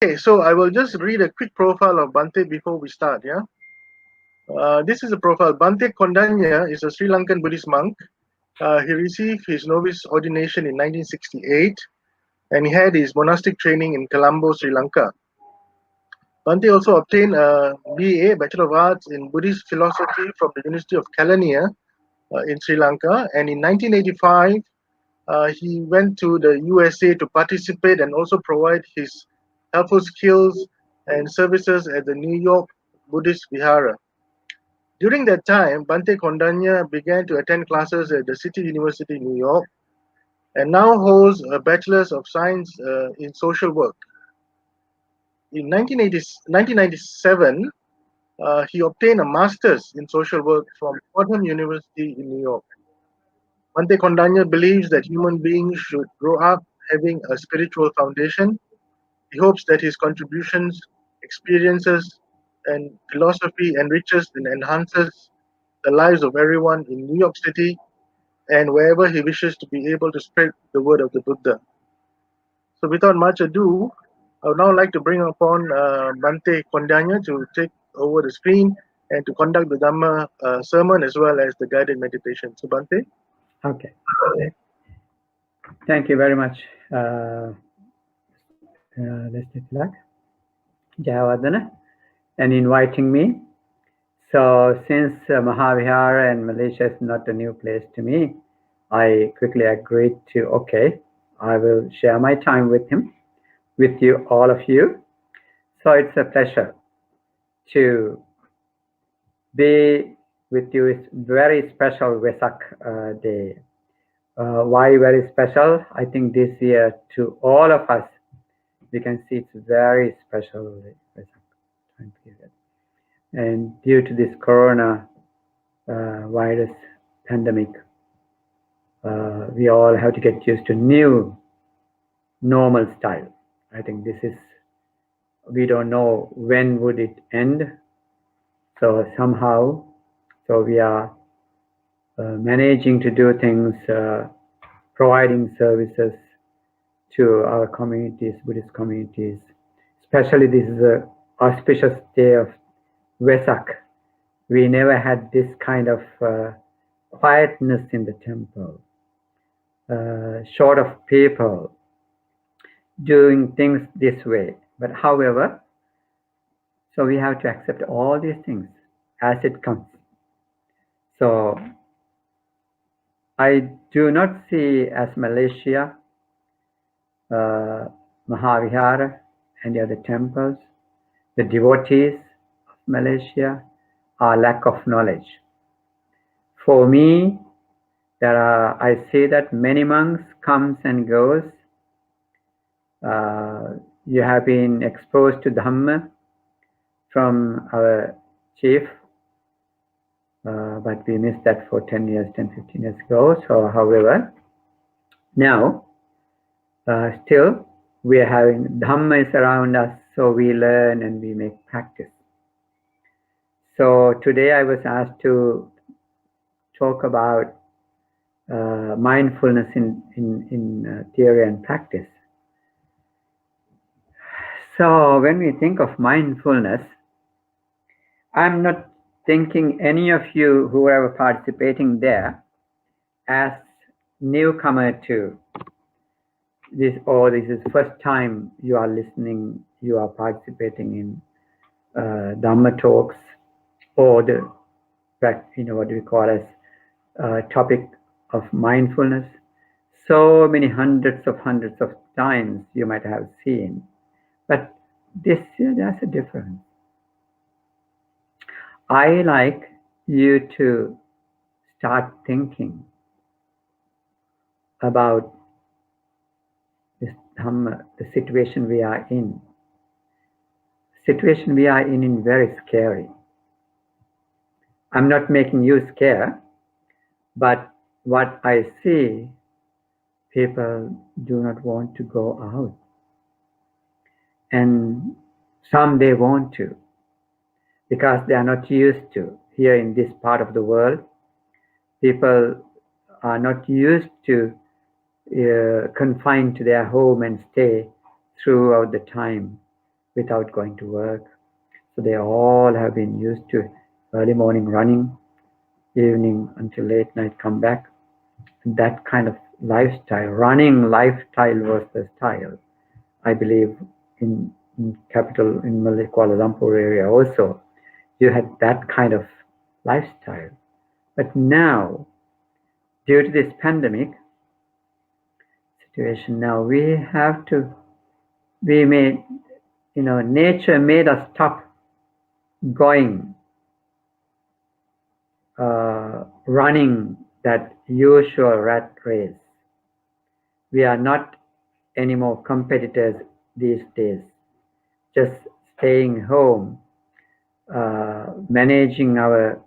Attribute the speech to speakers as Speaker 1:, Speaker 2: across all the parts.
Speaker 1: Okay, so I will just read a quick profile of Bhante before we start. Yeah, this is a profile. Bhante Kondanna is a Sri Lankan Buddhist monk. He received his novice ordination in 1968, and he had his monastic training in Colombo, Sri Lanka. Bhante also obtained a BA, Bachelor of Arts in Buddhist Philosophy from the University of Kelaniya in Sri Lanka, and in 1985 he went to the USA to participate and also provide his helpful skills and services at the New York Buddhist Vihara. During that time, Bhante Kondanna began to attend classes at the City University, New York, and now holds a Bachelor's of Science in Social Work. In 1997, he obtained a Master's in Social Work from Fordham University in New York. Bhante Kondanna believes that human beings should grow up having a spiritual foundation. He hopes that his contributions, experiences, and philosophy enriches and enhances the lives of everyone in New York City and wherever he wishes to be able to spread the word of the Buddha. So, without much ado, I would now like to bring upon Bhante Kondanna to take over the screen and to conduct the Dhamma sermon as well as the guided meditation. So, Bhante.
Speaker 2: Okay. Thank you very much, Listener Tilak, Jayawardena, and inviting me. So since Mahavihara and Malaysia is not a new place to me, I quickly agreed to, okay, I will share my time with him, with you, all of you. So it's a pleasure to be with you. It's very special Wesak day. Why very special? I think this year to all of us, we can see it's very special Wesak time period. And due to this corona virus pandemic, we all have to get used to new normal style. I think this is, we don't know when would it end. So somehow, so we are managing to do things, providing services to our communities, Buddhist communities. Especially this is an auspicious day of Wesak. We never had this kind of quietness in the temple, short of people doing things this way. But however, so we have to accept all these things as it comes. So I do not see as Malaysia, Mahavihara, and the other temples, the devotees of Malaysia are lack of knowledge. For me, I see that many monks comes and goes. You have been exposed to Dhamma from our chief, but we missed that for 10 years, 10, 15 years ago. So, however, now, still, we are having Dhamma is around us, so we learn and we make practice. So, today I was asked to talk about mindfulness in theory and practice. So when we think of mindfulness, I'm not thinking any of you who are participating there as newcomer to this, or this is first time you are listening, you are participating in Dhamma talks, or the, what we call as topic of mindfulness. So many hundreds of times you might have seen, but this year there's a difference. I like you to start thinking about this Dhamma, the situation we are in. Situation we are in very scary. I'm not making you scared, but what I see, people do not want to go out. And some they want to, because they are not used to. Here in this part of the world, people are not used to confined to their home and stay throughout the time. without going to work. So they all have been used to early morning running, evening until late night come back. That kind of lifestyle, running lifestyle was the style. I believe in capital, in Kuala Lumpur area also, you had that kind of lifestyle. But now, due to this pandemic situation, now we made, nature made us stop going, running that usual rat race. We are not anymore competitors these days. Just staying home, managing our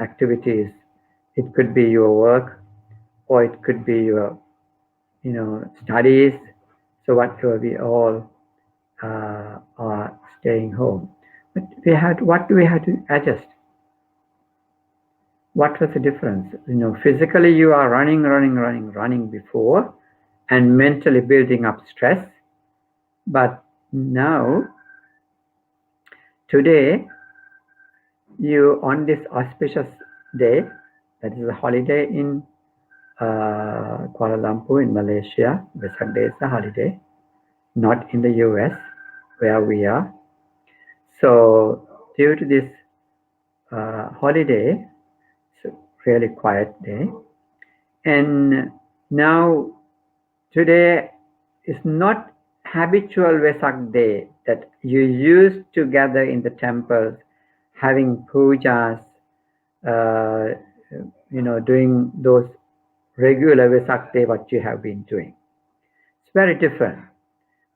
Speaker 2: activities. It could be your work, or it could be your, studies. So whatever, we all are staying home. But what do we have to adjust? What was the difference? Physically you are running before, and mentally building up stress. But now, today, you on this auspicious day, that is a holiday in Kuala Lumpur in Malaysia. Wesak Day is a holiday, not in the US where we are. So due to this holiday, it's a really quiet day. And now today is not habitual Wesak Day that you used to gather in the temples, having pujas, doing those regular Wesak Day what you have been doing. It's very different.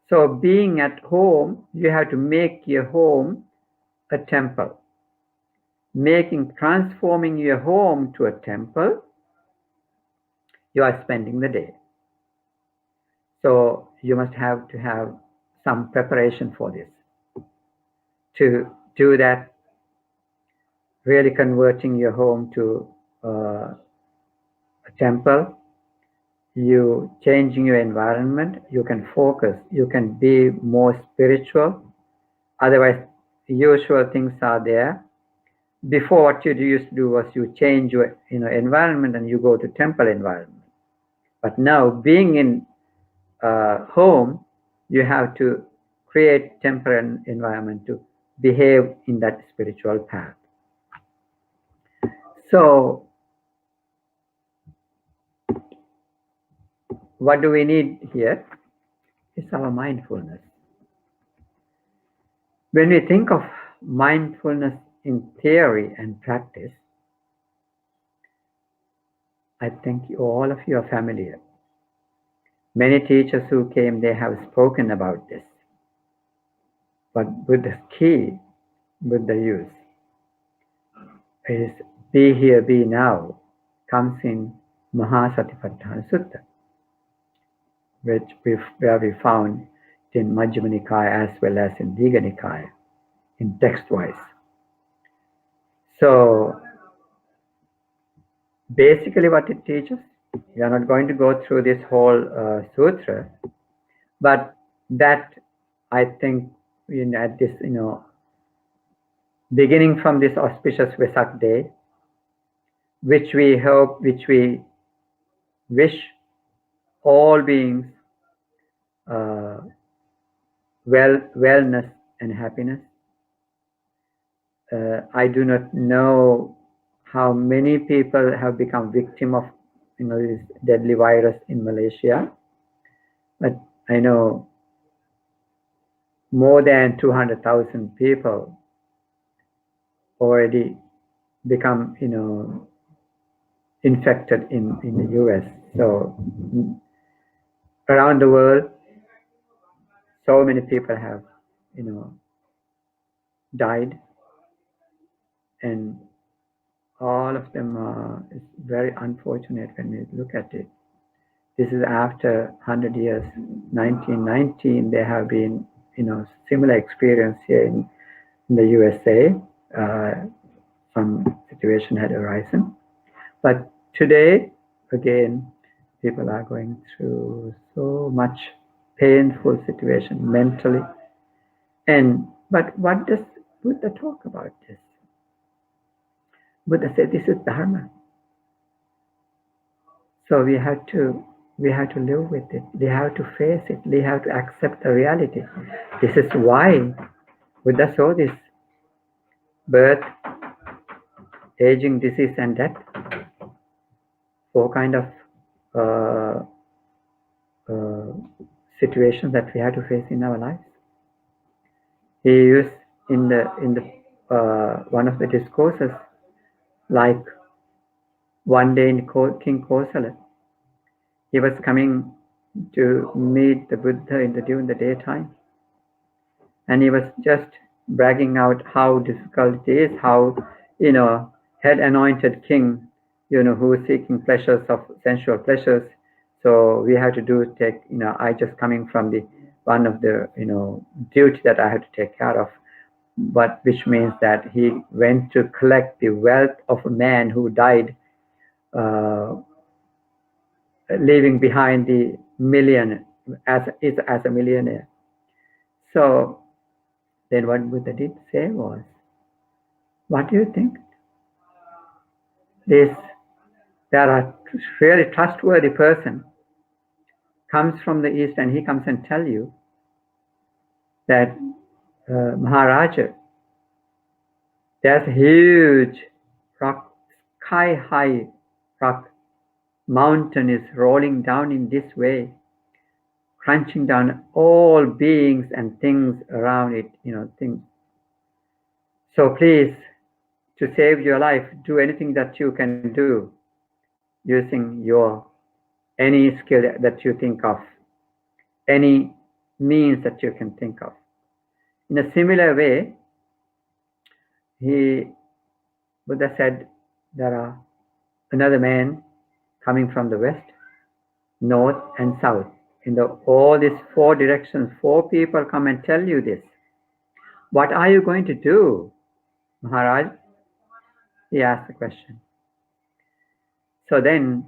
Speaker 2: So being at home, you have to make your home a temple. Transforming your home to a temple, you are spending the day. So you must have to have some preparation for this. To do that, really converting your home to a temple, you changing your environment, you can focus, you can be more spiritual. Otherwise, usual things are there. Before, what you used to do was you change your environment and you go to temple environment. But now, being in home, you have to create temple environment to behave in that spiritual path. So, what do we need here? It's our mindfulness. When we think of mindfulness in theory and practice, I think all of you are familiar. Many teachers who came, they have spoken about this. But Buddha's key, Buddha use, is be here, be now, comes in Mahasatipatthana Sutta, where we found in Majjhima Nikaya as well as in Digha Nikaya, in text-wise. So, basically what it teaches, we are not going to go through this whole sutra, but that I think at this, beginning from this auspicious Wesak Day, which we wish all beings wellness and happiness. I do not know how many people have become victim of this deadly virus in Malaysia, but I know more than 200,000 people already become infected in the US. So around the world, so many people have died, and all of them is very unfortunate when we look at it. This is after 100 years. 1919, there have been similar experience here in the USA. Some situation had arisen, but today again people are going through so much painful situation mentally, But what does Buddha talk about this? Buddha said this is Dharma. So we have to live with it. We have to face it. We have to accept the reality. This is why Buddha saw this birth, aging, disease, and death. Four kind of situations that we have to face in our lives. He used in the one of the discourses, like one day in King Kosala, he was coming to meet the Buddha during the daytime, and he was just bragging out how difficult it is, how head anointed king, who is seeking pleasures of sensual pleasures. So we have to take, I just coming from the one of the duty that I have to take care of, but which means that he went to collect the wealth of a man who died, leaving behind the million as a millionaire. So then what Buddha did say was, what do you think? There are really trustworthy person comes from the east, and he comes and tell you that Maharaja, there's a huge rock, sky high rock mountain is rolling down in this way, crunching down all beings and things around it, things. So please, to save your life, do anything that you can do using your any skill that you think of, any means that you can think of. In a similar way, Buddha said, there are another man coming from the west, north, and south. In all these four directions, four people come and tell you this. What are you going to do, Maharaj? He asked the question. So then,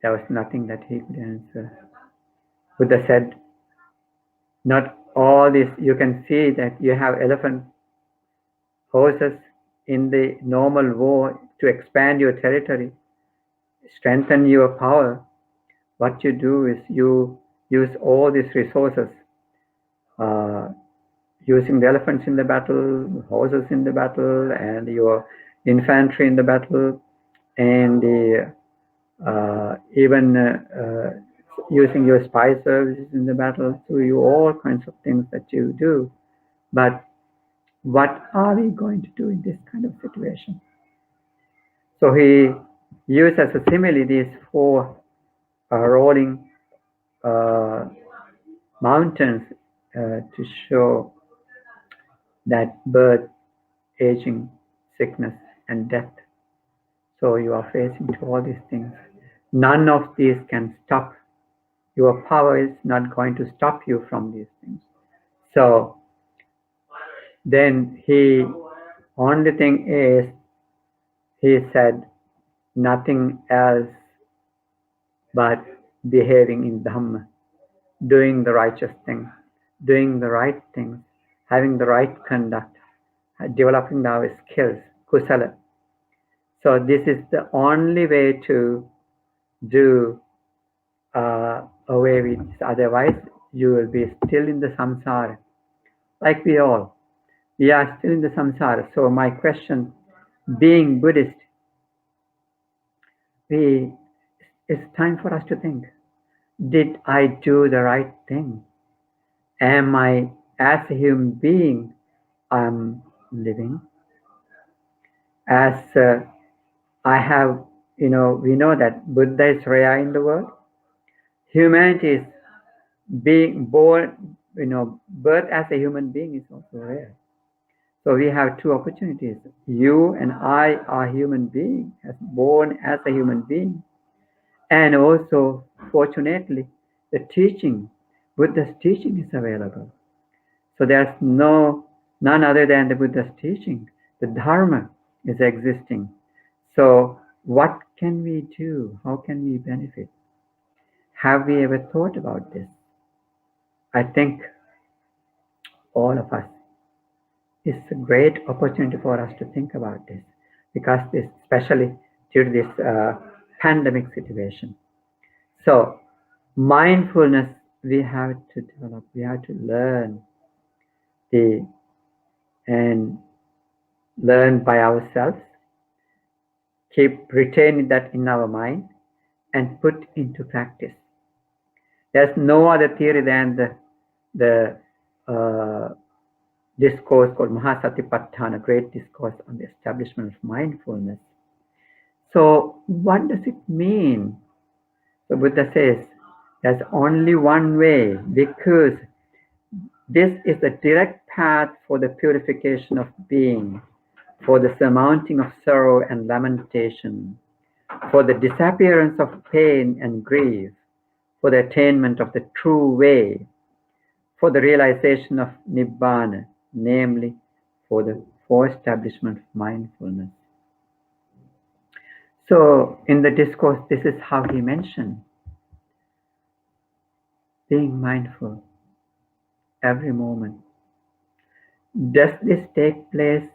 Speaker 2: there was nothing that he could answer. Buddha said, not all this, you can see that you have elephant horses in the normal war to expand your territory, strengthen your power. What you do is you use all these resources, using the elephants in the battle, horses in the battle, and your infantry in the battle, and even using your spy services in the battle. So you all kinds of things that you do. But what are we going to do in this kind of situation? So he used as a simile these four rolling mountains to show that birth, aging, sickness, and death. So you are facing to all these things. None of these can stop. Your power is not going to stop you from these things. So then only thing is, he said nothing else but behaving in Dhamma, doing the righteous thing, doing the right things, having the right conduct, developing our skills, kusala. So this is the only way to do away with this. Otherwise, you will be still in the samsara. Like we are still in the samsara. So my question, being Buddhist, it's time for us to think, did I do the right thing? Am I, as a human being, I'm living? As I have, we know that Buddha is rare in the world. Humanity is being born, birth as a human being is also rare. So we have two opportunities. You and I are human beings, born as a human being. And also, fortunately, the teaching, Buddha's teaching is available. So there's none other than the Buddha's teaching. The Dharma is existing. So what can we do? How can we benefit? Have we ever thought about this? I think all of us, it's a great opportunity for us to think about this, because this, especially due to this pandemic situation. So mindfulness we have to develop, we have to learn and learn by ourselves, keep retaining that in our mind and put into practice. There's no other theory than the discourse called Mahasatipatthana, great discourse on the establishment of mindfulness. So what does it mean? So Buddha says there's only one way, because this is the direct path for the purification of being, for the surmounting of sorrow and lamentation, for the disappearance of pain and grief, for the attainment of the true way, for the realization of Nibbana, namely for establishment of mindfulness. So in the discourse, this is how he mentioned being mindful every moment. Does this take place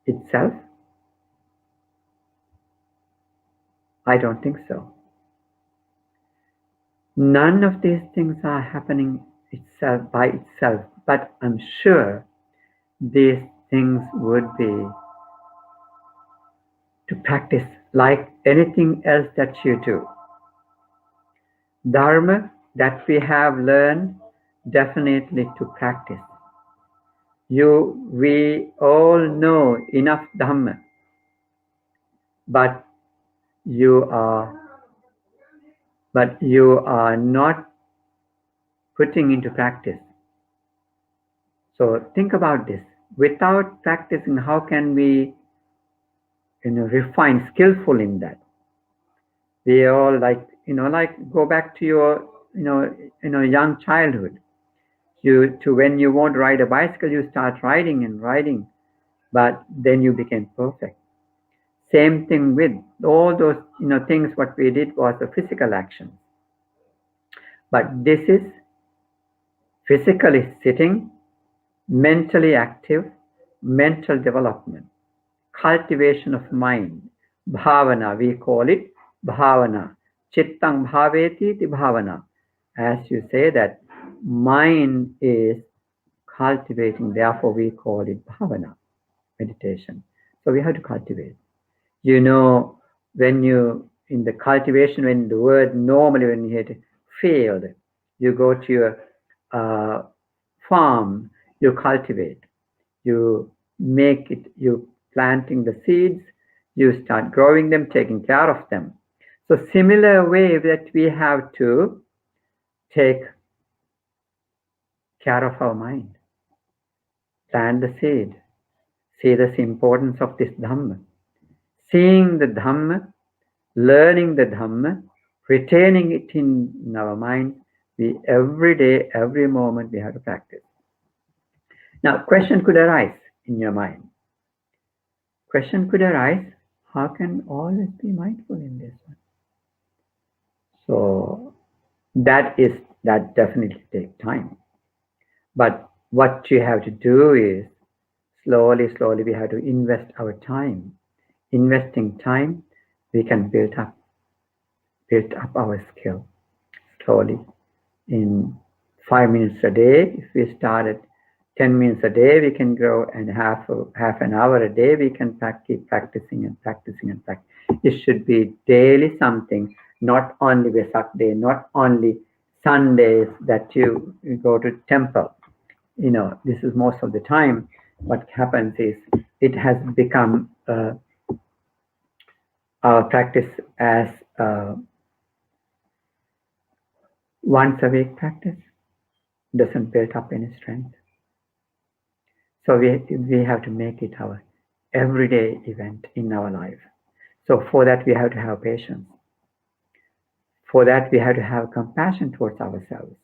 Speaker 2: itself? I don't think so. None of these things are happening by itself, but I'm sure these things would be to practice like anything else that you do. Dharma that we have learned, definitely to practice. We all know enough Dhamma, but you are not putting into practice. So think about this. Without practicing, how can we refine, skillful in that? We all like go back to your young childhood. When you want to ride a bicycle, you start riding and riding, but then you became perfect. Same thing with all those things. What we did was a physical action, but this is physically sitting, mentally active, mental development, cultivation of mind, bhavana, we call it bhavana. Chittang bhaveti iti bhavana. As you say that mind is cultivating, therefore we call it bhavana, meditation. So we have to cultivate. In the cultivation, when the word normally, when you hit field, you go to your farm, you cultivate, you make it, you planting the seeds, you start growing them, taking care of them. So similar way that we have to take care of our mind, plant the seed, see the importance of this Dhamma, seeing the Dhamma, learning the Dhamma, retaining it in our mind. We every day, every moment we have to practice. Now, question could arise in your mind. Question could arise, how can always be mindful in this one? So that definitely takes time. But what you have to do is slowly we have to invest our time. Investing time, we can build up our skill slowly. In 5 minutes a day, if we start at 10 minutes a day, we can grow, and half an hour a day, we can keep practicing and practicing and practicing. It should be daily something, not only Wesak day, not only Sundays that you go to temple. This is most of the time. What happens is it has become our practice as once a week practice. Doesn't build up any strength. So we have to make it our everyday event in our life. So for that we have to have patience. For that we have to have compassion towards ourselves.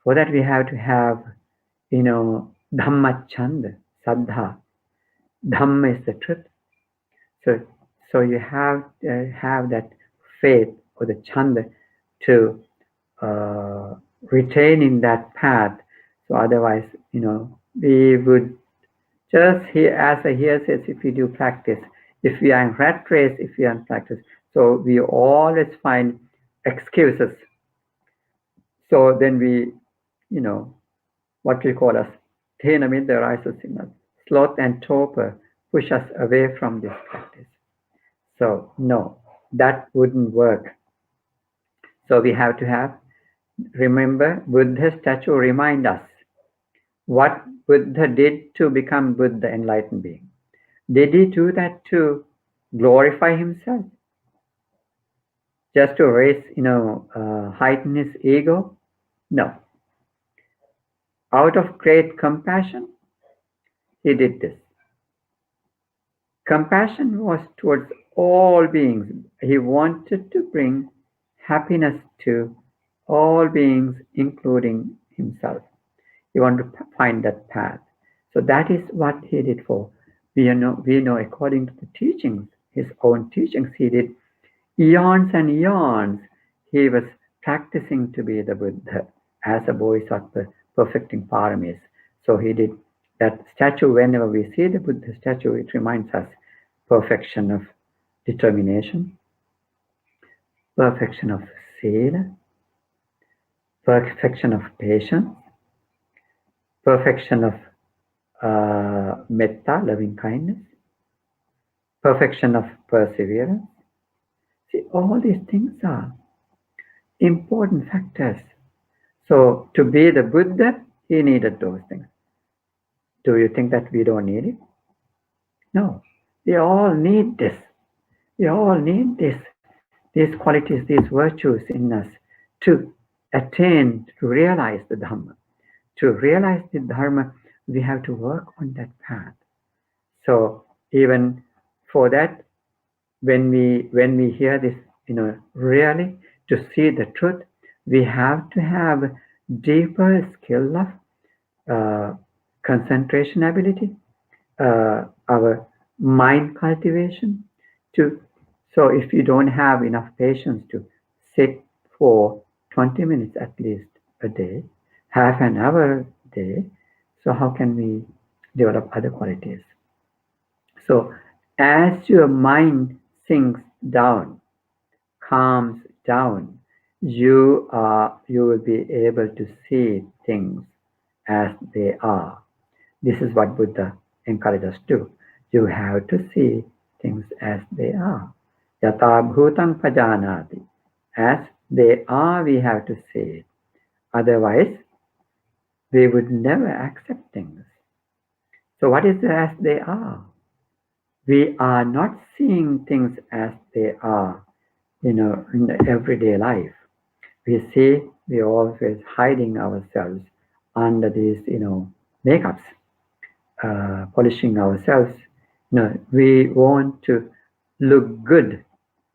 Speaker 2: For that we have to have, Dhamma Chanda, Saddha. Dhamma is the truth. So you have to have that faith or the Chanda to retaining that path. So otherwise, we would just hear, as a here says, if we do practice, if we are in rat race, if we are in practice, so we always find excuses. So then we, what we call as Thenamid, the rises in us, sloth and torpor push us away from this practice. So no, that wouldn't work. So we have to have, remember, Buddha's statue remind us what Buddha did to become Buddha, enlightened being. Did he do that to glorify himself? Just to raise, heighten his ego? No. Out of great compassion, he did this. Compassion was towards all beings. He wanted to bring happiness to all beings, including himself. He wanted to find that path. So that is what he did for. We know according to the teachings, his own teachings, he did eons and eons. He was practicing to be the Buddha as a bodhisattva, perfecting paramis. So he did that statue. Whenever we see the Buddha statue, it reminds us perfection of determination, perfection of sila, perfection of patience, perfection of metta, loving kindness, perfection of perseverance. See, all these things are important factors. So to be the Buddha, he needed those things. Do you think that we don't need it? No, we all need this. We all need these qualities, these virtues in us to attain, to realize the Dhamma. To realize the Dharma, we have to work on that path. So even for that, when we hear this, really to see the truth, we have to have deeper skill of concentration ability, our mind cultivation. So if you don't have enough patience to sit for 20 minutes at least a day, half an hour a day, so how can we develop other qualities? So as your mind sinks down, calms down, you will be able to see things as they are. This is what Buddha encourages us to do. You have to see things as they are. Yata bhutang pajanati. As they are, we have to see it. Otherwise, we would never accept things. So what is as they are? We are not seeing things as they are, in the everyday life. We always hiding ourselves under these, makeups, polishing ourselves. We want to look good,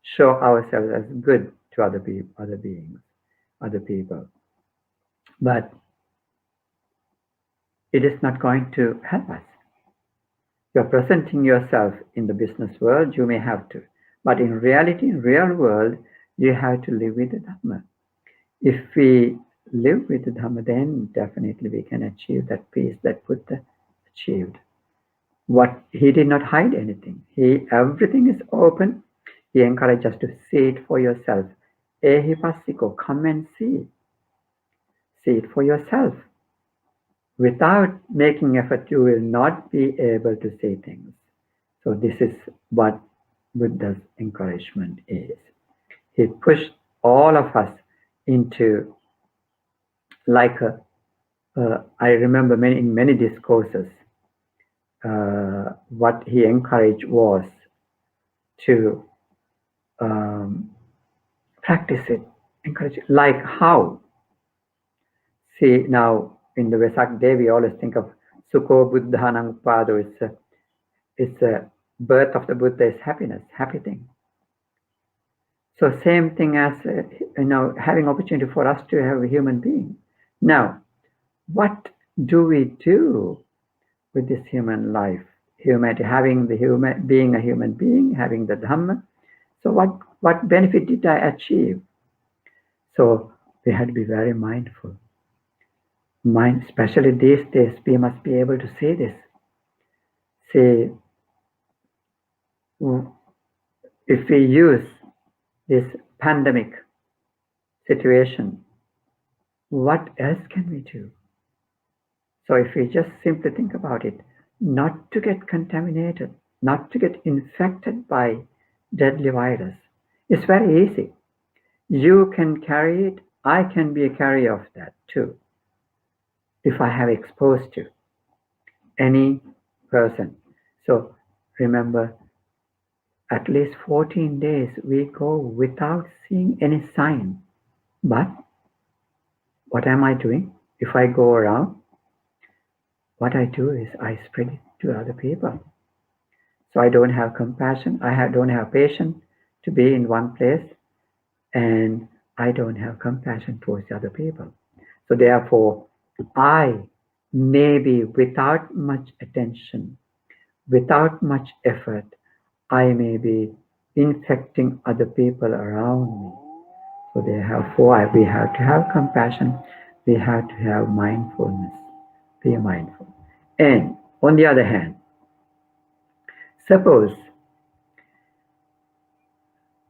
Speaker 2: show ourselves as good to other beings, other people. But it is not going to help us. You're presenting yourself in the business world, you may have to. But in reality, in real world, you have to live with the Dhamma. If we live with the Dhamma, then definitely we can achieve that peace that Buddha achieved. He did not hide anything. Everything is open. He encouraged us to see it for yourself. Ehipassiko, come and see. See it for yourself. Without making effort, you will not be able to see things. So this is what Buddha's encouragement is. He pushed all of us into, like I remember in many discourses, what he encouraged was to practice it, encourage it. Like how? See, now in the Wesak day, we always think of Sukho Buddhanang Pado. It's a birth of the Buddha is happiness, happy thing. So same thing as having opportunity for us to have a human being. Now, what do we do with this human life? Humanity, being a human being, having the Dhamma. So what benefit did I achieve? So we had to be very mindful. Especially these days, we must be able to say this. Say, if we use this pandemic situation, what else can we do? So if we just simply think about it, not to get contaminated, not to get infected by deadly virus, it's very easy. You can carry it, I can be a carrier of that too. If I have exposed to any person. So remember, at least 14 days we go without seeing any sign. But what am I doing? If I go around, what I do is I spread it to other people. So I don't have compassion, don't have patience to be in one place, and I don't have compassion towards other people. So therefore, I maybe without much attention, without much effort, I may be infecting other people around me. So therefore, we have to have compassion. We have to have mindfulness. Be mindful. And on the other hand, suppose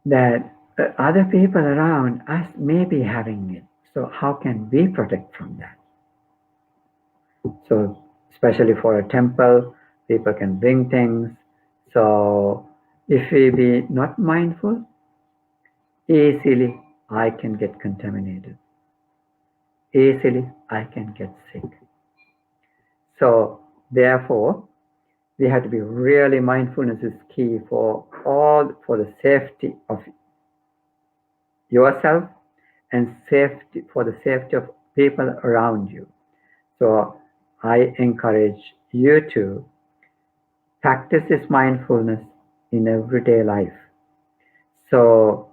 Speaker 2: that other people around us may be having it. So how can we protect from that? So especially for a temple, people can bring things. So if we be not mindful, easily I can get contaminated. Easily I can get sick. So therefore, we have to be really mindfulness is key for the safety of yourself and safety for the safety of people around you. So I encourage you to practice this mindfulness in everyday life. So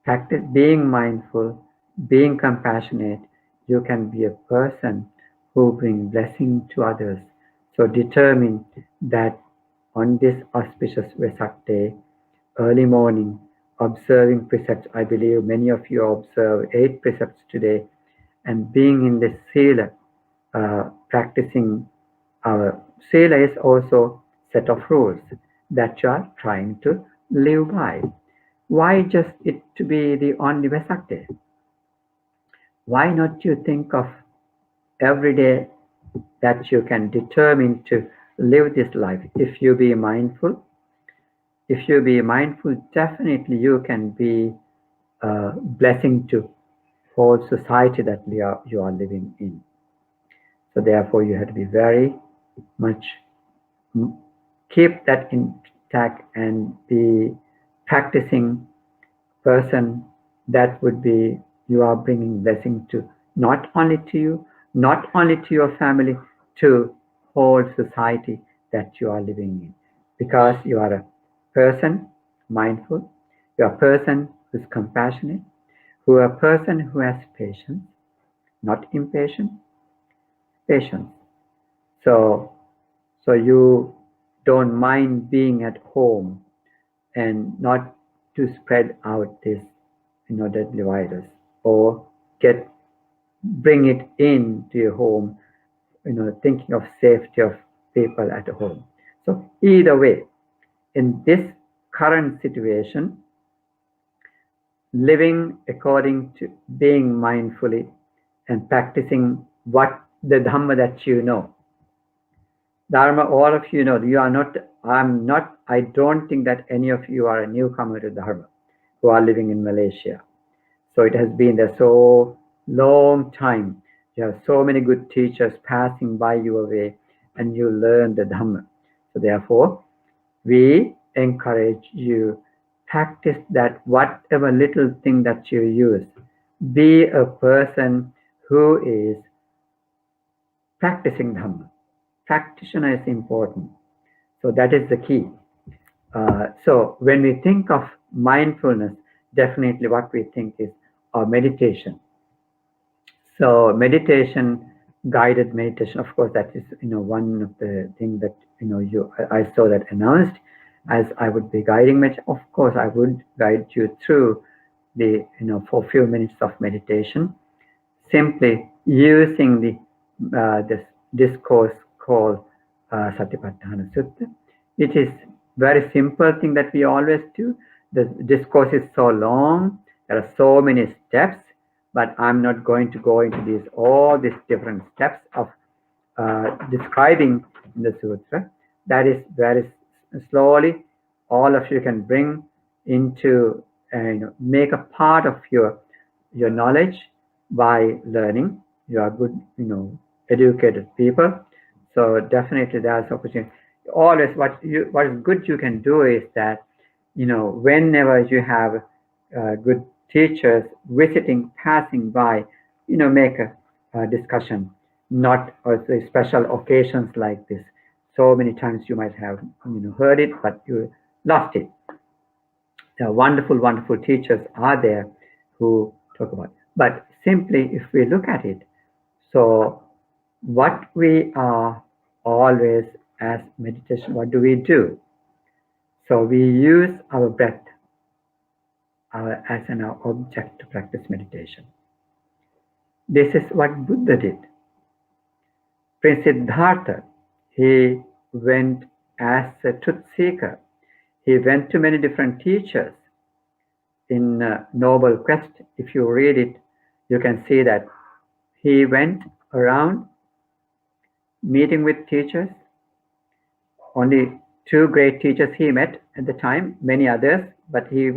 Speaker 2: practice being mindful, being compassionate. You can be a person who brings blessing to others. So determine that on this auspicious Wesak day, early morning, observing precepts. I believe many of you observe 8 precepts today, and being in this sila, practicing our sila is also set of rules that you are trying to live by. Why just it to be the only Vesak day? Why not you think of every day that you can determine to live this life? If you be mindful, definitely you can be a blessing to whole society that you are living in. So therefore, you have to be very much keep that intact and be practicing person that would be you are bringing blessing to not only to you, not only to your family, to whole society that you are living in, because you are a person mindful, you are a person who's compassionate, who are a person who has patience, not impatient, patience. So you don't mind being at home and not to spread out this deadly virus, or bring it into your home, thinking of safety of people at home. So either way, in this current situation, living according to being mindfully and practicing what the Dhamma that you know. Dharma, all of you know, you are not, I don't think that any of you are a newcomer to Dharma who are living in Malaysia. So it has been there so long time. You have so many good teachers passing by your way, and you learn the Dhamma. So therefore, we encourage you, practice that whatever little thing that you use. Be a person who is practicing Dhamma. Practitioner is important. So that is the key. So when we think of mindfulness, definitely what we think is our meditation. So meditation, guided meditation, of course, that is one of the things that I saw that announced as I would be guiding meditation. Of course, I would guide you through for a few minutes of meditation, simply using this discourse called Satipatthana Sutta. It is very simple thing that we always do. The discourse is so long. There are so many steps, but I'm not going to go into all these different steps of describing in the sutra. That is very slowly all of you can bring into make a part of your knowledge by learning. You are good, educated people, so definitely there's opportunity. Always, what is good you can do is that whenever you have good teachers visiting, passing by, make a discussion. Not also special occasions like this. So many times you might have heard it, but you lost it. There are wonderful, wonderful teachers are there who talk about it. But simply, if we look at it, so what we are always as meditation, what do we do? So we use our breath as an object to practice meditation. This is what Buddha did. Prince Siddhartha, he went as a truth seeker. He went to many different teachers in Noble Quest. If you read it, you can see that he went around meeting with teachers. Only 2 great teachers he met at the time, many others, but he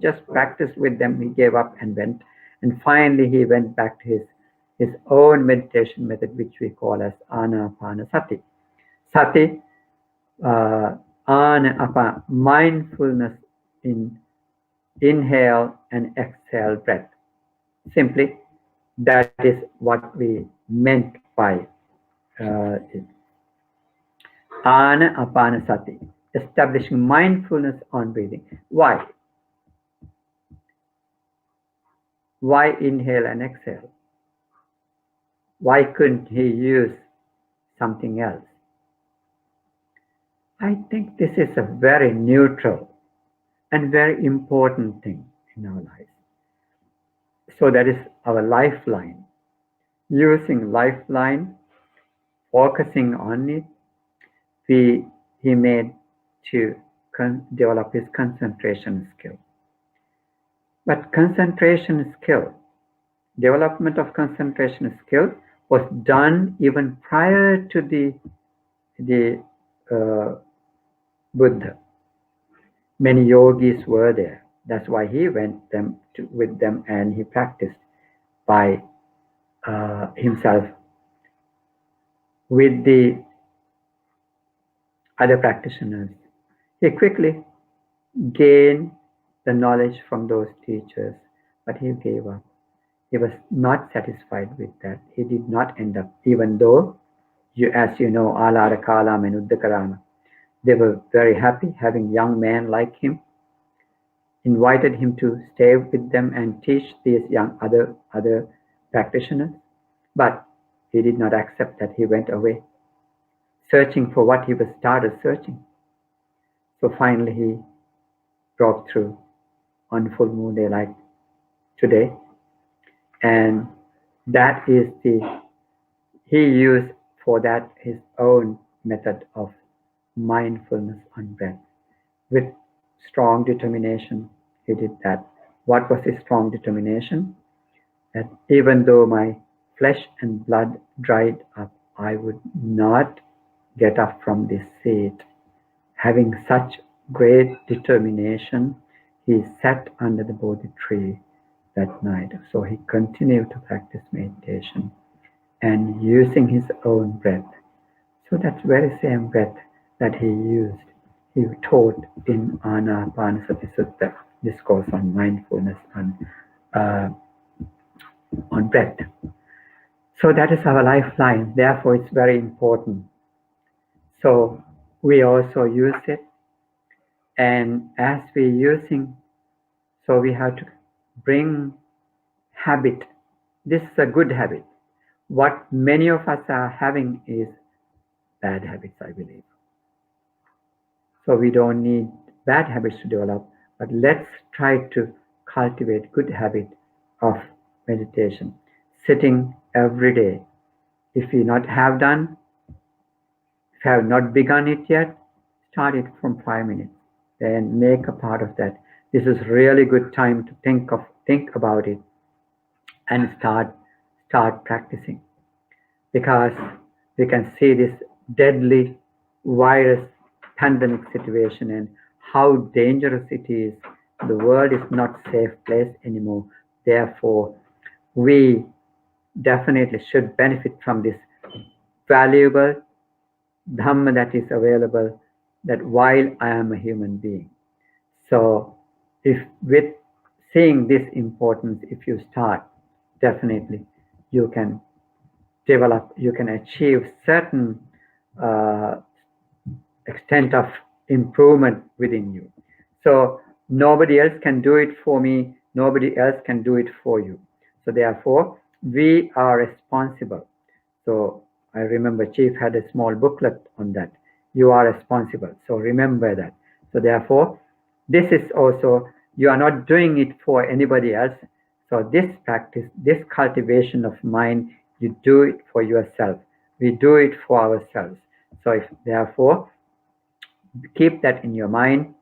Speaker 2: just practiced with them. He gave up and went. And finally, he went back to his own meditation method, which we call as Anapanasati. Sati, Anapana, mindfulness in inhale and exhale breath. Simply, that is what we meant by Anapanasati, establishing mindfulness on breathing. Why? Why inhale and exhale? Why couldn't he use something else? I think this is a very neutral and very important thing in our lives. So that is our lifeline. Using lifeline, focusing on it, he made to develop his concentration skill. But concentration skill, development of concentration skill was done even prior to the Buddha. Many yogis were there. That's why he went with them and he practiced by himself with the other practitioners. He quickly gained the knowledge from those teachers, but he gave up. He was not satisfied with that. He did not end up, even though, as you know, Alara Kalam and Uddakarama, they were very happy having young men like him, invited him to stay with them and teach these young other practitioners. But he did not accept that. He went away, searching for what he was started searching. So finally he broke through on full moon day like today. And that is he used for that his own method of mindfulness on breath. With strong determination, he did that. What was his strong determination? That even though my flesh and blood dried up, I would not get up from this seat. Having such great determination, he sat under the Bodhi tree that night. So he continued to practice meditation and using his own breath. So that very same breath that he used, he taught in Anapanasati Sutta, discourse on mindfulness on breath. So that is our lifeline. Therefore, it's very important. So we also use it. And as we're using, so we have to bring habit. This is a good habit. What many of us are having is bad habits, I believe. So we don't need bad habits to develop, but let's try to cultivate good habit of meditation, sitting every day. If you not have done, if you have not begun it yet, start it from 5 minutes. Then make a part of that. This is really good time to think about it and start practicing, because we can see this deadly virus pandemic situation and how dangerous it is. The world is not a safe place anymore. Therefore, we definitely should benefit from this valuable Dhamma that is available, that while I am a human being. So if with seeing this importance, if you start, definitely you can develop, you can achieve certain uh, extent of improvement within you. So nobody else can do it for me, nobody else can do it for you. So therefore, we are responsible. So I remember Chief had a small booklet on that. You are responsible. So remember that. So therefore, this is also, you are not doing it for anybody else. So this practice, this cultivation of mind, you do it for yourself. We do it for ourselves. So if therefore, keep that in your mind,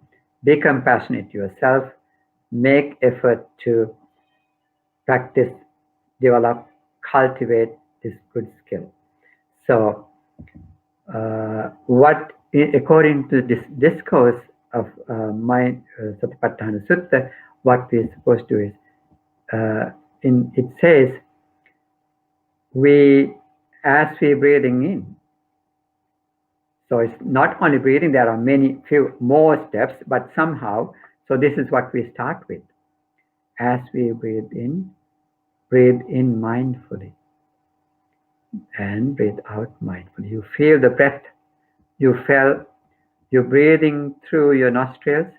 Speaker 2: be compassionate to yourself, make effort to practice, develop, cultivate this good skill. So what, according to this discourse of mind, Satipatthana Sutta, what we're supposed to do is, it says, as we're breathing in, so it's not only breathing, there are few more steps, but somehow, so this is what we start with. As we breathe in mindfully and breathe out mindfully. You feel the breath, you're breathing through your nostrils.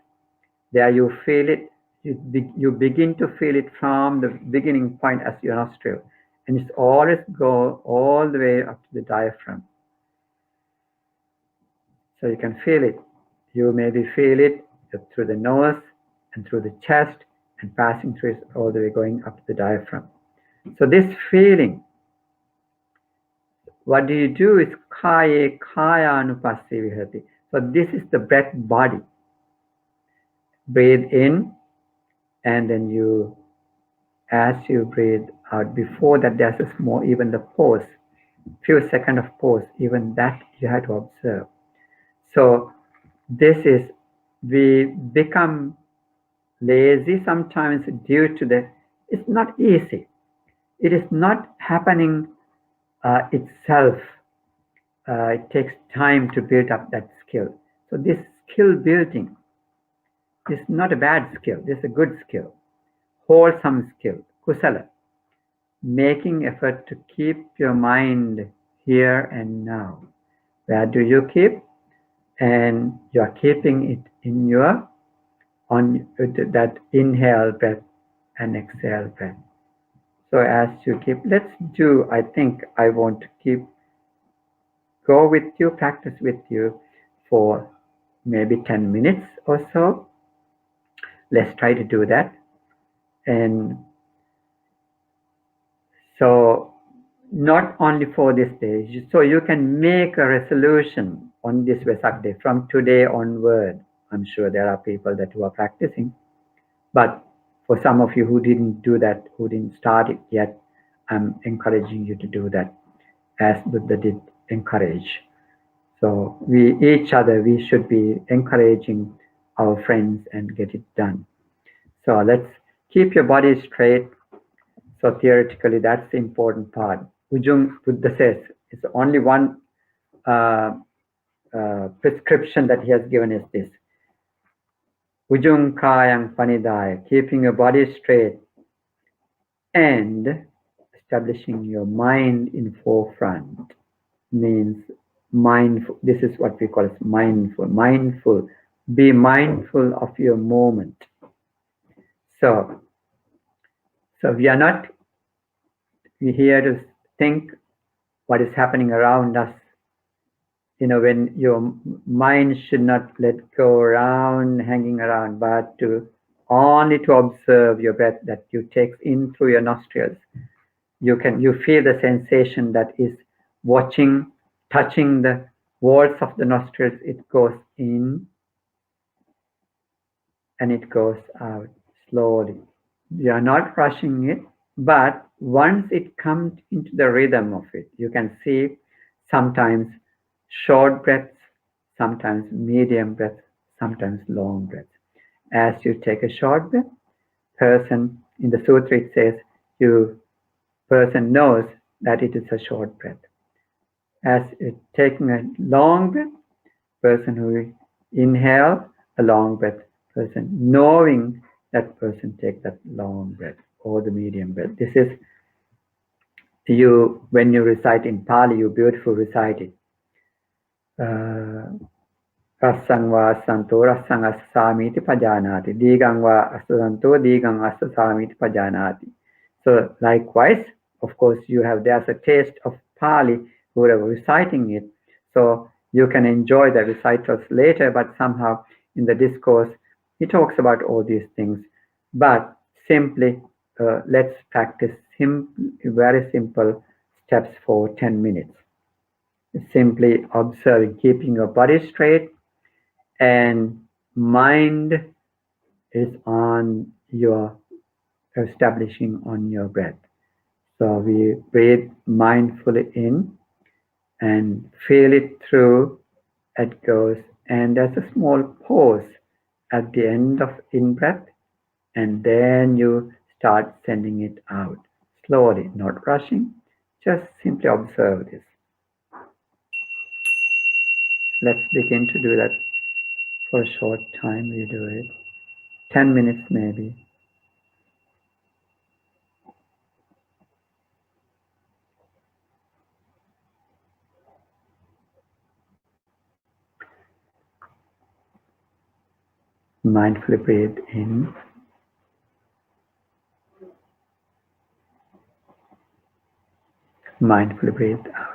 Speaker 2: There you feel it, you begin to feel it from the beginning point as your nostril. And it's always go all the way up to the diaphragm. So you can feel it. You maybe feel it through the nose and through the chest and passing through it all the way going up to the diaphragm. So this feeling, what do you do is kaya anupassi vihati. So this is the breath body. Breathe in, and then you, as you breathe out, before that there's a small, even the pause, few seconds of pause, even that you have to observe. So this is, we become lazy sometimes due to it's not easy. It is not happening itself. It takes time to build up that skill. So this skill building is not a bad skill. This is a good skill, wholesome skill, kusala. Making effort to keep your mind here and now. Where do you keep? And you are keeping it in your, on that inhale breath and exhale breath. So as you keep, let's do, I think I want to go with you, practice with you for maybe 10 minutes or so. Let's try to do that. And so not only for this day, so you can make a resolution on this Wesak day from today onward. I'm sure there are people who are practicing, but for some of you who didn't do that, who didn't start it yet, I'm encouraging you to do that as Buddha did encourage. So we should be encouraging our friends and get it done. So let's keep your body straight. So theoretically, that's the important part. Ujung Buddha says it's only one prescription that he has given is this. Ujung kayang panidaya, keeping your body straight and establishing your mind in forefront means mindful. This is what we call as mindful. Mindful. Be mindful of your moment. So we are not here to think what is happening around us. You know, when your mind should not let go around, hanging around, but to only to observe your breath that you take in through your nostrils. You feel the sensation that is watching, touching the walls of the nostrils. It goes in and it goes out slowly. You are not rushing it, but once it comes into the rhythm of it, you can see sometimes short breaths, sometimes medium breaths, sometimes long breaths. As you take a short breath, person in the sutra it says, you person knows that it is a short breath. As it taking a long breath, person who inhales a long breath, person knowing that person take that long breath or the medium breath. This is you when you recite in Pali, you beautifully recite it. Rassang va santo rassang asasamiti pajanati. Digang va asasanto digang asasamiti pajanati. So likewise, of course, you have there's a taste of Pali, whoever reciting it. So you can enjoy the recitals later, but somehow in the discourse, he talks about all these things. But simply, let's practice very simple steps for 10 minutes. Simply observing, keeping your body straight, and mind is on your establishing on your breath. So we breathe mindfully in and feel it through. It goes, and there's a small pause at the end of in breath, and then you start sending it out slowly, not rushing. Just simply observe this. Let's begin to do that for a short time. We do it 10 minutes maybe. Mindfully breathe in. Mindfully breathe out.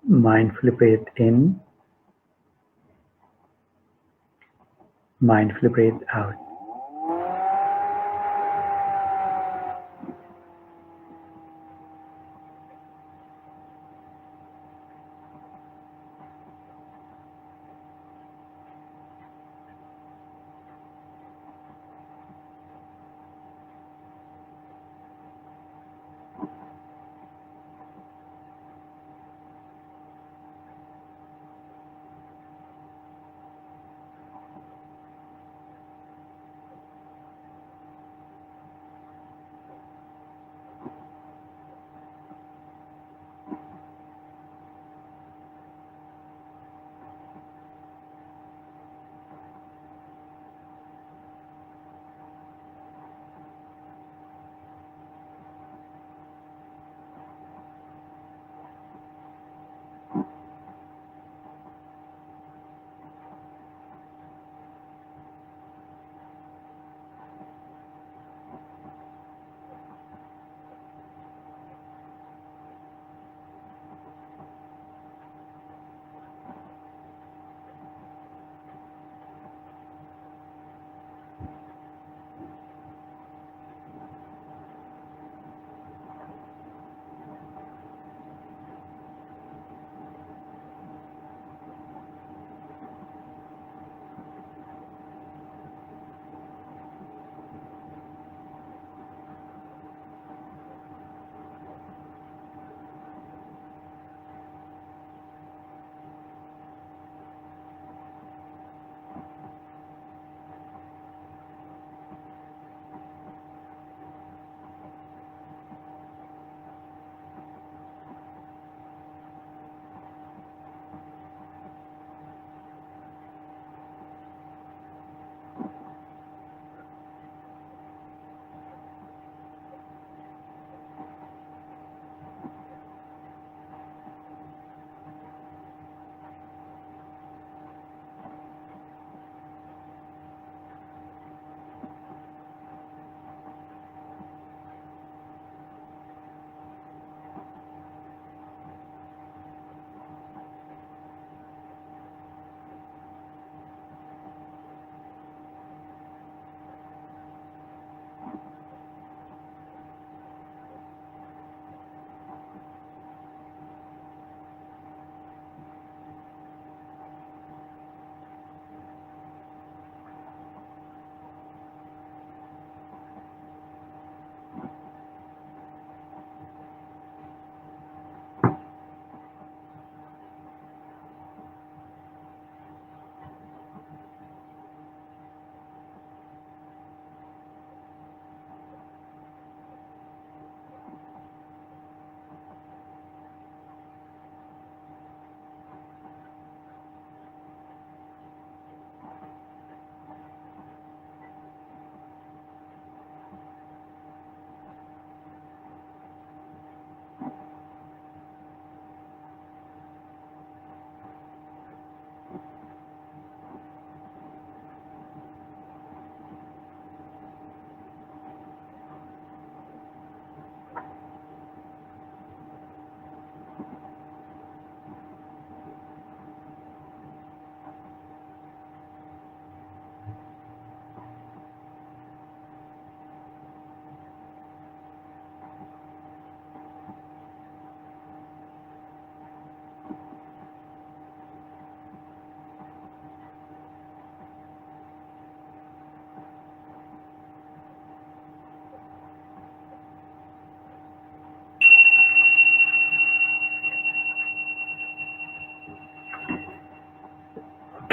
Speaker 2: Mindfully breathe in, mindfully breathe out.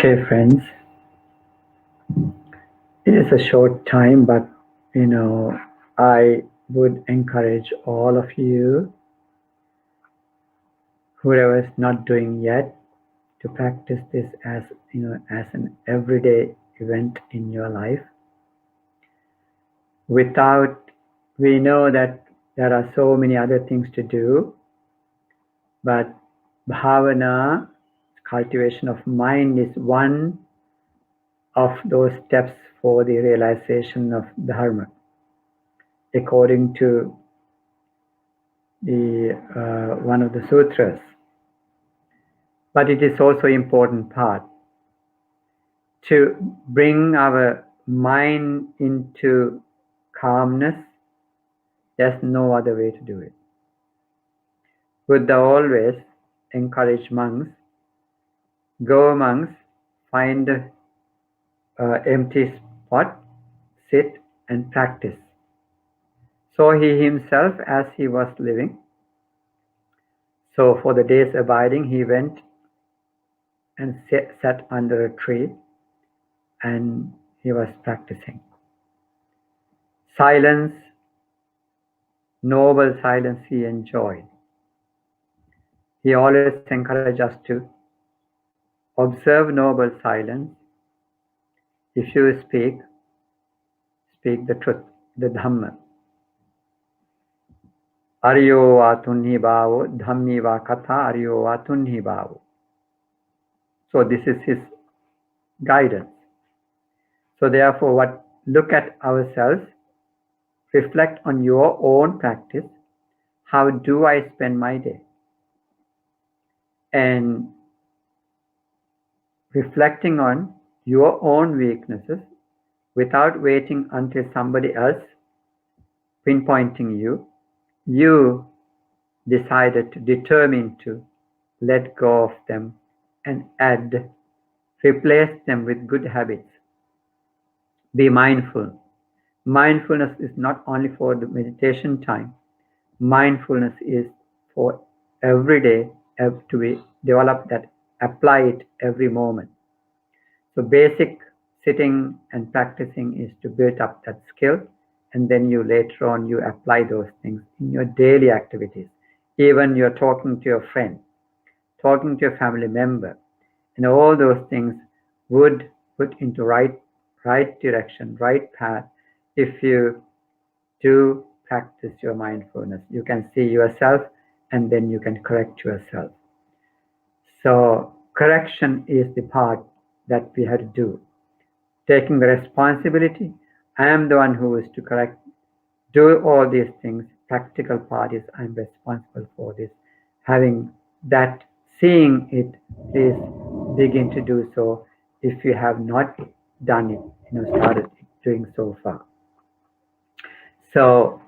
Speaker 2: Okay, friends, it is a short time, but I would encourage all of you, whoever is not doing yet, to practice this as as an everyday event in your life. We know that there are so many other things to do, but bhavana, cultivation of mind, is one of those steps for the realization of dharma, according to the one of the sutras. But it is also important part to bring our mind into calmness. There's no other way to do it. Buddha always encouraged monks, go monks, find an empty spot, sit and practice. So he himself, as he was living, so for the day's abiding, he went and sat under a tree and he was practicing. Silence, noble silence he enjoyed. He always encouraged us to observe noble silence. If you speak the truth, the Dhamma. Aryo va tunhi bhavo, dhammi va katha, aryo va tunhi bhavo. So this is his guidance. So therefore, look at ourselves, reflect on your own practice. How do I spend my day? And reflecting on your own weaknesses without waiting until somebody else pinpointing you, you determined to let go of them and replace them with good habits. Be mindful. Mindfulness is not only for the meditation time. Mindfulness is for every day to be developed, that apply it every moment. So basic sitting and practicing is to build up that skill, and then you later on you apply those things in your daily activities. Even you're talking to your friend, talking to your family member, and all those things would put into right direction, right path, if you do practice your mindfulness. You can see yourself and then you can correct yourself. So correction is the part that we have to do. Taking the responsibility. I am the one who is to correct, do all these things. Practical part is I'm responsible for this. Having that, seeing it, please begin to do so if you have not done it, started doing so far. So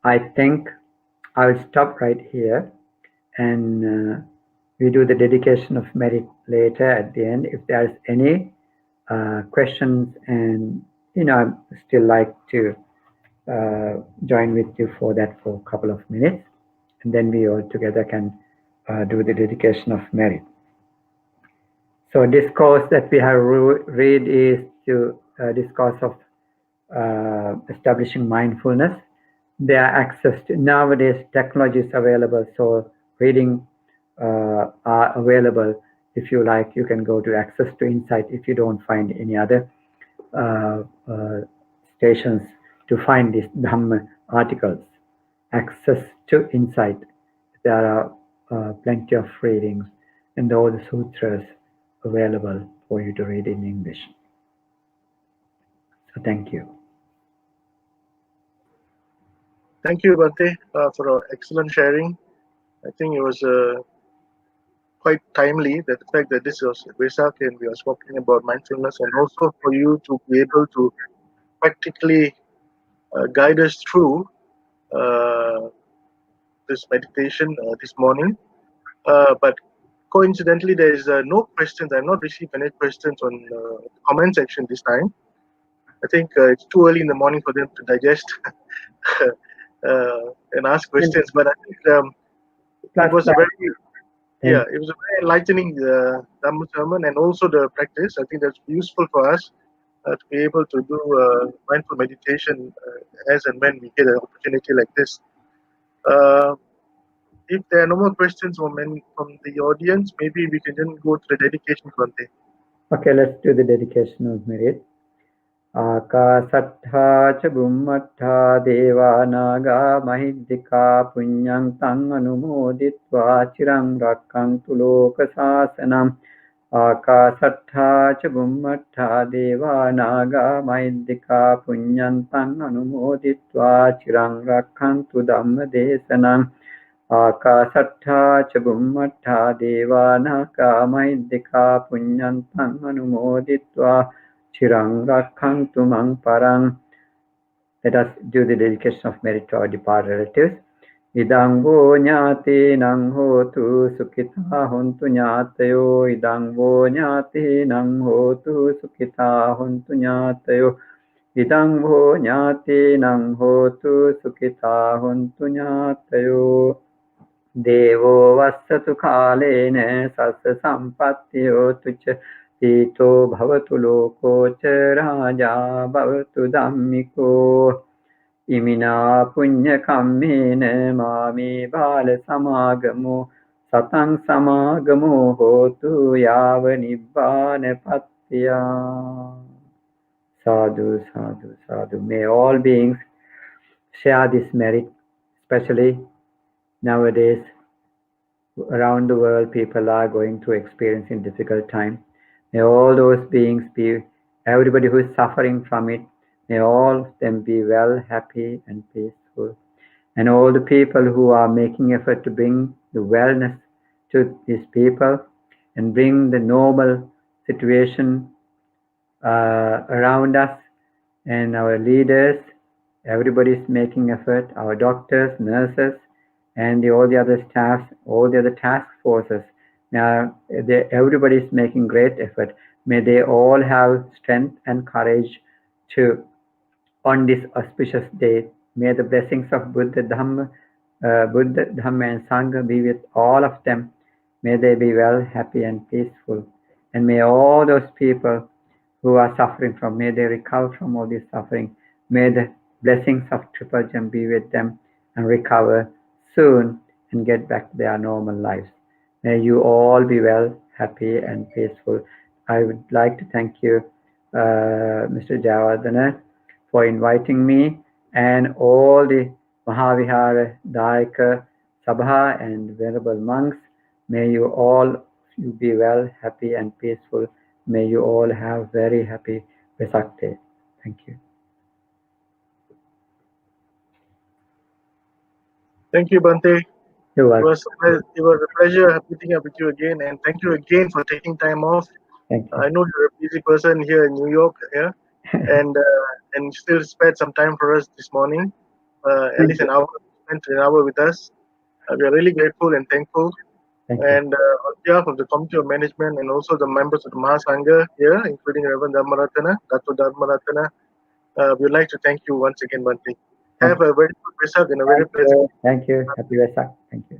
Speaker 2: I think I will stop right here, and we do the dedication of merit later at the end. If there's any questions, and I still like to join with you for that for a couple of minutes, and then we all together can do the dedication of merit. So discourse that we have read is to discourse of establishing mindfulness. There are access to nowadays technology is available, so reading are available. If you like, you can go to Access to Insight if you don't find any other stations to find these Dhamma articles. Access to Insight. There are plenty of readings and all the sutras available for you to read in English. So thank you.
Speaker 1: Thank you, Bhante, for an excellent sharing. I think it was quite timely, that the fact that this was Wesak and we are talking about mindfulness, and also for you to be able to practically guide us through this meditation this morning. But coincidentally, there is no questions. I've not received any questions on the comment section this time. I think it's too early in the morning for them to digest and ask questions. But I think it was a very enlightening Dhamma sermon, and also the practice. I think that's useful for us to be able to do mindful meditation as and when we get an opportunity like this. If there are no more questions from the audience, maybe we can then go to the dedication, Bhante.
Speaker 2: Okay, let's do the dedication of merit. Akasattha cha bhummattha deva naga mahiddhika punyang tang anumoditva chirang rakkantu loka sasanam. Akasattha cha bhummattha deva naga mahiddhika punyang tang anumoditva chirang rakkantu dhamma desanam. Akasattha ca bhummattha devānaka mahiddhika puññantang anumoditva chirang rakkhantu mang parang. Let us do the dedication of merit to our departed relatives. Idang vo ñāti nang hotu sukhita hontu ñātayo. Idang vo ñāti nang hotu sukhita hontu ñātayo. Idang vo ñāti nang hotu sukhita hontu ñātayo. Devo vassatu kālena sassa sampattiyotu ca pito bhavatu loko ca raja bhavatu dhammiko. Imina punya kammena mami bala samagamo satang samagamo hotu yava nibbana pattiya. Sadhu, sadhu, sadhu. May all beings share this merit, especially nowadays around the world people are going through experiencing difficult time. May all those beings be, everybody who is suffering from it, may all of them be well, happy and peaceful. And all the people who are making effort to bring the wellness to these people and bring the normal situation around us, and our leaders, everybody is making effort, our doctors, nurses, and all the other staffs, all the other task forces. Now, everybody is making great effort. May they all have strength and courage to, on this auspicious day, may the blessings of Buddha, Dhamma, and Sangha be with all of them. May they be well, happy, and peaceful. And may all those people who are suffering from, may they recover from all this suffering. May the blessings of Triple Gem be with them and recover soon and get back to their normal lives. May you all be well, happy, and peaceful. I would like to thank you, Mr. Javardhana, for inviting me and all the Mahavihara, Daika, Sabha, and venerable monks. May you all be well, happy, and peaceful. May you all have very happy Wesak day. Thank you.
Speaker 1: Thank you, Bhante.
Speaker 2: You're
Speaker 1: It
Speaker 2: welcome.
Speaker 1: was a pleasure meeting up with you again, and thank you again for taking time off.
Speaker 2: Thank you.
Speaker 1: I know you're a busy person here in New York, yeah, and still spared some time for us this morning, at least an hour, spent an hour with us. We are really grateful and thankful.
Speaker 2: Thank you.
Speaker 1: And on behalf of the Committee of Management and also the members of the Mahasangha here, including Reverend Dhammaratana, Dr. Dhammaratana, we'd like to thank you once again, Bhante. Have a very good Wesak and a very pleasant.
Speaker 2: Thank you. Happy Wesak. Thank you.